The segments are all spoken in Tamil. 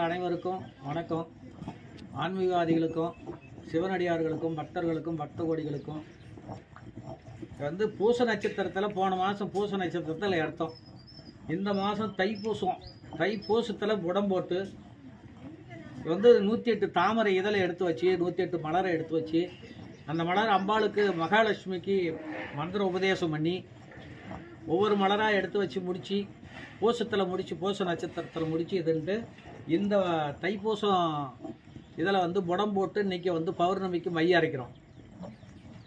அனைவருக்கும் வணக்கம். ஆன்மீகவாதிகளுக்கும் சிவனடியார்களுக்கும் பக்தர்களுக்கும் பக்த கோடிகளுக்கும் பூச நட்சத்திரத்தில் போன மாதம் பூச நட்சத்திரத்தில் எடுத்தோம். இந்த மாதம் தைப்பூசத்தில் புடம் போட்டு 108 தாமரை இதழை எடுத்து வச்சு 108 மலரை எடுத்து வச்சு அந்த மலர் அம்பாளுக்கு மகாலட்சுமிக்கு மந்திர உபதேசம் பண்ணி ஒவ்வொரு மலராக எடுத்து வச்சு முடித்து பூசத்தில் முடித்து பூச நட்சத்திரத்தில் முடித்து இதுன்ட்டு இந்த தைப்பூசம் இதில் புடம் போட்டு இன்றைக்கி பௌர்ணமிக்கு மை அரைக்கிறோம்.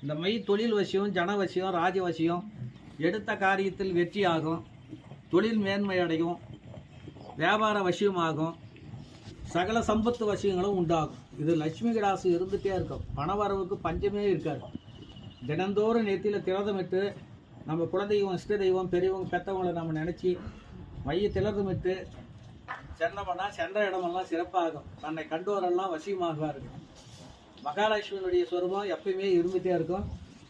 இந்த மை தொழில் வசியம், ஜனவசியம், ராஜவசியம், எடுத்த காரியத்தில் வெற்றி ஆகும், தொழில் மேன்மை அடையும், வியாபார வசியமாகும், சகல சம்பத்து வசியங்களும் உண்டாகும். இது லட்சுமி கிடாசு இருந்துகிட்டே இருக்கும். பணவரவுக்கு பஞ்சமே இருக்காது. தினந்தோறும் நெத்தியில் திரதமிட்டு நம்ம குலதெய்வம், இஷ்ட தெய்வம், பெரியவங்க பெற்றவங்களை நம்ம நினச்சி மைய திலதமிட்டு சென்னம்னா சென்ற இடமெல்லாம் சிறப்பாகும். தன்னை கண்டோரெல்லாம் வசியமாகுவார்கள். மகாலட்சுமியினுடைய சொரூபம் எப்பயுமே இருந்துகிட்டே இருக்கும்.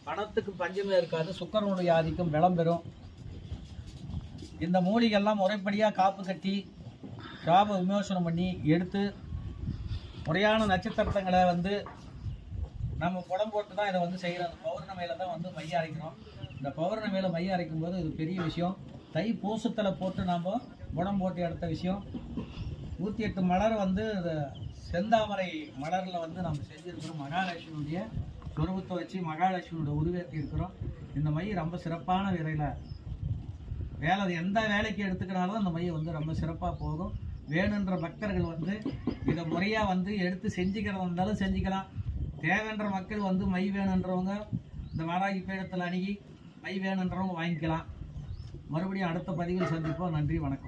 பணத்துக்கு பஞ்சமே இருக்காது. சுக்கரனுடைய ஆதிக்கம் பலம் பெறும். இந்த மூலிகைலாம் முறைப்படியாக காப்பு கட்டி சாப விமோசனம் பண்ணி எடுத்து முறையான நட்சத்திரங்களை நம்ம புடம் போட்டு தான் இதை செய்கிறோம். பௌர்ணமியில் தான் மைய அரைக்கிறோம். இந்த பௌர்ணமியில் மைய அரைக்கும் போது இது பெரிய விஷயம். தைப்பூசத்தில் போட்டு நாம் புடம் போட்டு எடுத்த விஷயம். 108 மலர் செந்தாமரை மலரில் நம்ம செஞ்சுருக்கிறோம். மகாலட்சுமியுடைய சொருபத்தை வச்சு மகாலட்சுமியோட உருவேற்றி இருக்கிறோம். இந்த மை ரொம்ப சிறப்பான வேலை எந்த வேலைக்கு எடுத்துக்கினாலும் அந்த மை ரொம்ப சிறப்பாக போகும். வேணுன்ற பக்தர்கள் இதை முறையாக எடுத்து செஞ்சுக்கிறதா இருந்தாலும் செஞ்சுக்கலாம். தேவைன்ற மக்கள் மை வேணுன்றவங்க இந்த வாராகி பீடத்தில் அணுகி மை வேணுன்றவங்க வாங்கிக்கலாம். மறுபடியும் அடுத்த பதிவில் சந்திப்போம். நன்றி, வணக்கம்.